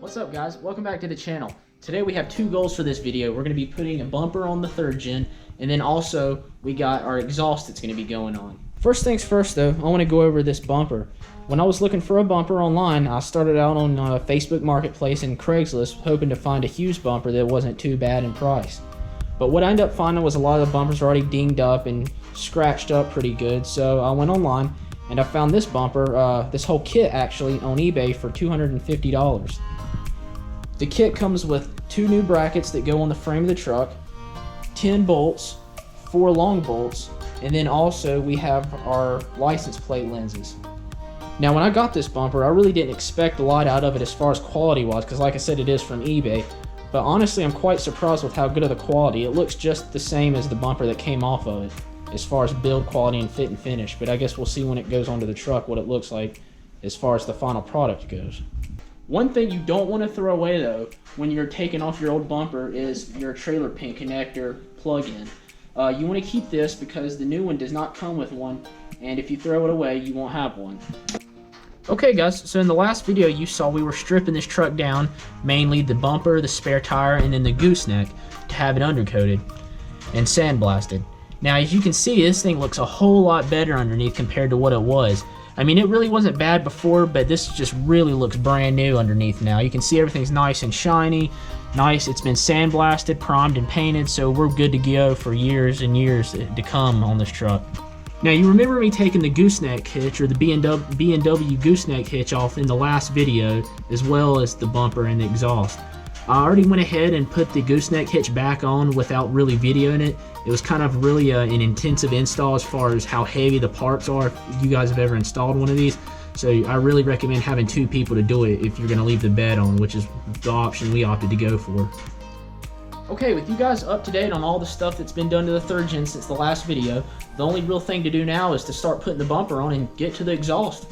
What's up, guys? Welcome back to the channel. Today we have two goals for this video. We're going to be putting a bumper on the 3rd gen, and then also we got our exhaust that's going to be going on. First things first though, I want to go over this bumper. When I was looking for a bumper online, I started out on Facebook Marketplace and Craigslist hoping to find a Hughes bumper that wasn't too bad in price. But what I ended up finding was a lot of the bumpers were already dinged up and scratched up pretty good, so I went online and I found this bumper, this whole kit actually, on eBay for $250. The kit comes with 2 new brackets that go on the frame of the truck, 10 bolts, 4 long bolts, and then also we have our license plate lenses. Now when I got this bumper, I really didn't expect a lot out of it as far as quality was, because like I said, it is from eBay. But honestly, I'm quite surprised with how good of the quality. It looks just the same as the bumper that came off of it, as far as build quality and fit and finish. But I guess we'll see when it goes onto the truck what it looks like as far as the final product goes. One thing you don't want to throw away though, when you're taking off your old bumper, is your trailer pin connector plug-in. You want to keep this because the new one does not come with one, and if you throw it away, you won't have one. Okay guys, so in the last video you saw we were stripping this truck down, mainly the bumper, the spare tire, and then the gooseneck to have it undercoated and sandblasted. Now as you can see, this thing looks a whole lot better underneath compared to what it was. I mean, it really wasn't bad before, but this just really looks brand new underneath now. You can see everything's nice and shiny, nice. It's been sandblasted, primed, and painted, so we're good to go for years and years to come on this truck. Now, you remember me taking the gooseneck hitch, or the B&W gooseneck hitch off in the last video, as well as the bumper and the exhaust. I already went ahead and put the gooseneck hitch back on without really videoing it. It was kind of really an intensive install as far as how heavy the parts are, if you guys have ever installed one of these. So I really recommend having 2 people to do it if you're going to leave the bed on, which is the option we opted to go for. Okay, with you guys up to date on all the stuff that's been done to the 3rd gen since the last video, the only real thing to do now is to start putting the bumper on and get to the exhaust.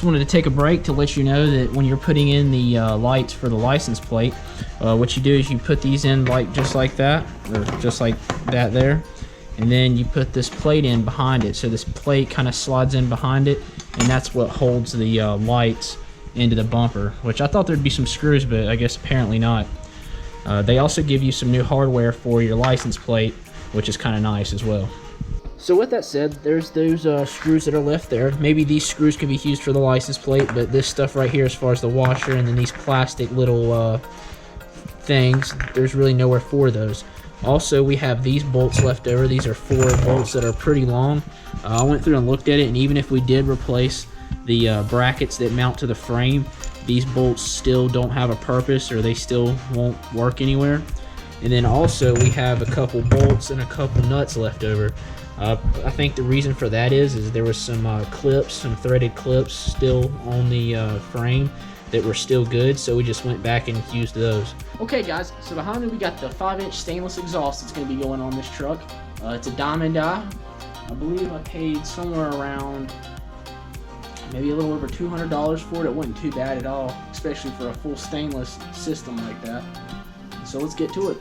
Wanted to take a break to let you know that when you're putting in the lights for the license plate, what you do is you put these in just like that, or just like that there, and then you put this plate in behind it. So this plate kind of slides in behind it, and that's what holds the lights into the bumper, which I thought there'd be some screws, but I guess apparently not. They also give you some new hardware for your license plate, which is kind of nice as well. So with that said, there's those screws that are left there. Maybe these screws can be used for the license plate, but this stuff right here as far as the washer and then these plastic little things, there's really nowhere for those. Also, we have these bolts left over. These are 4 bolts that are pretty long. I went through and looked at it, and even if we did replace the brackets that mount to the frame, these bolts still don't have a purpose, or they still won't work anywhere. And then also we have a couple bolts and a couple nuts left over. I think the reason for that is there was some clips, some threaded clips still on the frame that were still good, so we just went back and used those. Okay guys, so behind me we got the 5-inch stainless exhaust that's going to be going on this truck. It's a diamond eye. I believe I paid somewhere around maybe a little over $200 for it. It wasn't too bad at all, especially for a full stainless system like that. So let's get to it.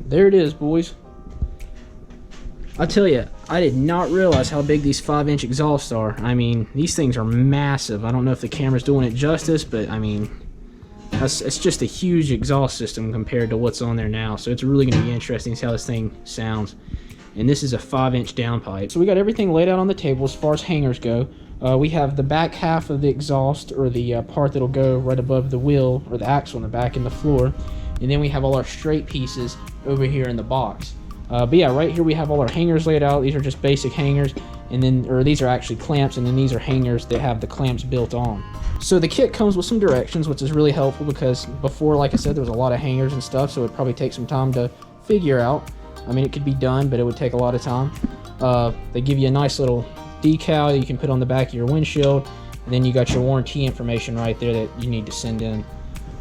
There it is, boys. I tell you, I did not realize how big these 5-inch exhausts are. I mean, these things are massive. I don't know if the camera's doing it justice, but I mean, it's just a huge exhaust system compared to what's on there now. So it's really going to be interesting to see how this thing sounds. And this is a 5-inch downpipe. So we got everything laid out on the table as far as hangers go. We have the back half of the exhaust, or the part that'll go right above the wheel, or the axle in the back, and the floor. And then we have all our straight pieces over here in the box. But yeah, right here we have all our hangers laid out. These are just basic hangers, and then, or these are actually clamps, and then these are hangers that have the clamps built on. So the kit comes with some directions, which is really helpful because before, like I said, there was a lot of hangers and stuff, so it'd probably take some time to figure out. I mean, it could be done, but it would take a lot of time. They give you a nice little decal that you can put on the back of your windshield, and then you got your warranty information right there that you need to send in.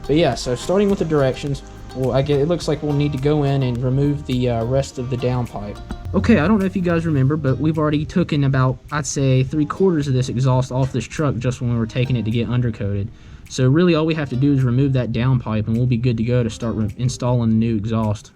But yeah, so starting with the directions, well, it looks like we'll need to go in and remove the rest of the downpipe. Okay, I don't know if you guys remember, but we've already taken about, I'd say, 3/4 of this exhaust off this truck just when we were taking it to get undercoated. So really all we have to do is remove that downpipe and we'll be good to go to start installing the new exhaust.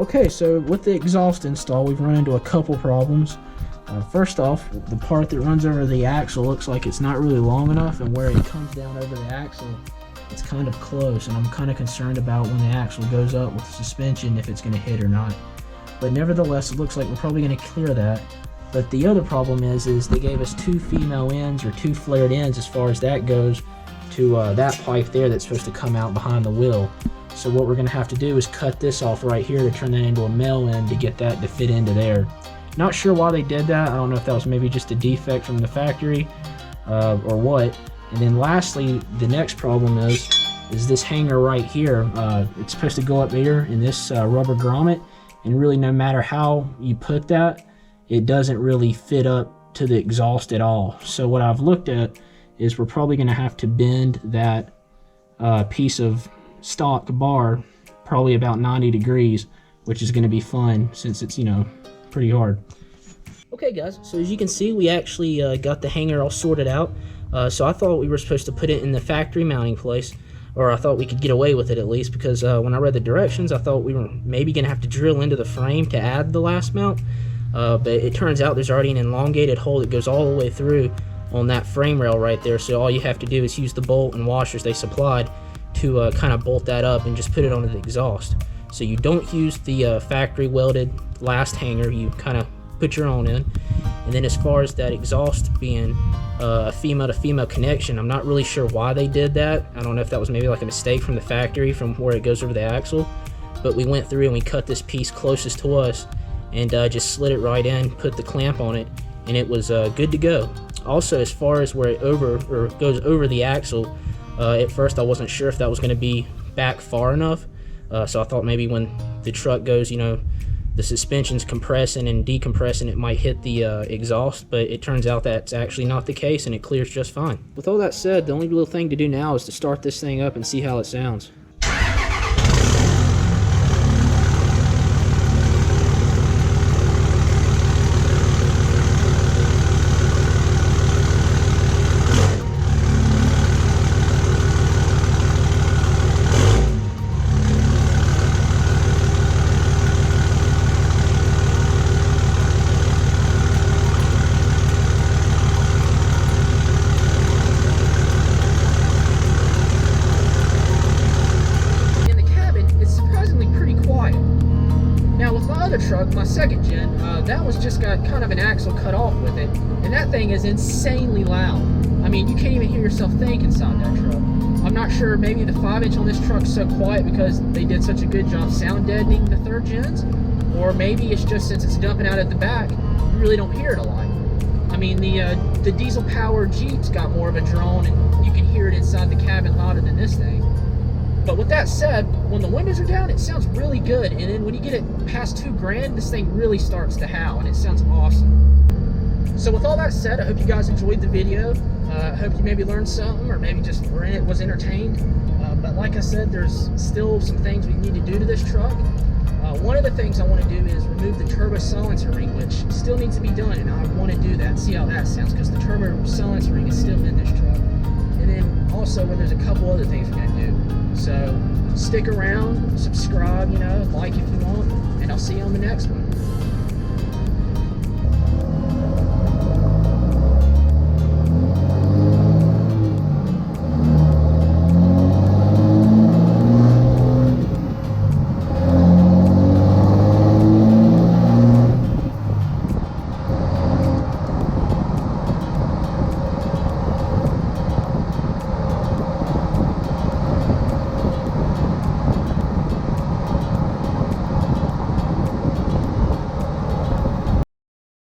Okay, so with the exhaust install, we've run into a couple problems. First off, the part that runs over the axle looks like it's not really long enough, and where it comes down over the axle, it's kind of close, and I'm kind of concerned about when the axle goes up with the suspension if it's going to hit or not. But nevertheless, it looks like we're probably going to clear that. But the other problem is they gave us 2 female ends, or 2 flared ends as far as that goes, to that pipe there that's supposed to come out behind the wheel. So what we're going to have to do is cut this off right here to turn that into a male end to get that to fit into there. Not sure why they did that. I don't know if that was maybe just a defect from the factory or what. And then lastly, the next problem is this hanger right here. It's supposed to go up here in this rubber grommet, and really no matter how you put that, it doesn't really fit up to the exhaust at all. So what I've looked at is we're probably going to have to bend that piece of stock bar probably about 90 degrees, which is going to be fun since it's, you know, pretty hard. Okay guys, so as you can see, we actually got the hanger all sorted out. So I thought we were supposed to put it in the factory mounting place, or I thought we could get away with it at least, because when I read the directions, I thought we were maybe going to have to drill into the frame to add the last mount. But it turns out there's already an elongated hole that goes all the way through on that frame rail right there. So all you have to do is use the bolt and washers they supplied to kind of bolt that up and just put it onto the exhaust. So you don't use the factory welded last hanger, you kind of put your own in. And then as far as that exhaust being a female to female connection, I'm not really sure why they did that. I don't know if that was maybe like a mistake from the factory from where it goes over the axle, but we went through and we cut this piece closest to us and just slid it right in, put the clamp on it, and it was good to go. Also, as far as where it goes over the axle, at first I wasn't sure if that was going to be back far enough, so I thought maybe when the truck goes, you know, the suspension's compressing and decompressing, it might hit the exhaust, but it turns out that's actually not the case and it clears just fine. With all that said, the only little thing to do now is to start this thing up and see how it sounds. Truck, my second gen, that was just got kind of an axle cut off with it, and that thing is insanely loud. I mean, you can't even hear yourself think inside that truck. I'm not sure, maybe the 5-inch on this truck's so quiet because they did such a good job sound deadening the third gens, or maybe it's just since it's dumping out at the back, you really don't hear it a lot. I mean, the diesel powered Jeep's got more of a drone, and you can hear it inside the cabin louder than this thing. But with that said, when the windows are down, it sounds really good. And then when you get it past $2,000, this thing really starts to howl, and it sounds awesome. So with all that said, I hope you guys enjoyed the video. I hope you maybe learned something, or maybe just was entertained. But like I said, there's still some things we need to do to this truck. One of the things I want to do is remove the turbo silencer ring, which still needs to be done, and I want to do that and see how that sounds, because the turbo silencer ring is still in this truck. And then also, there's a couple other things we're going to do. So stick around, subscribe, you know, like if you want, and I'll see you on the next one.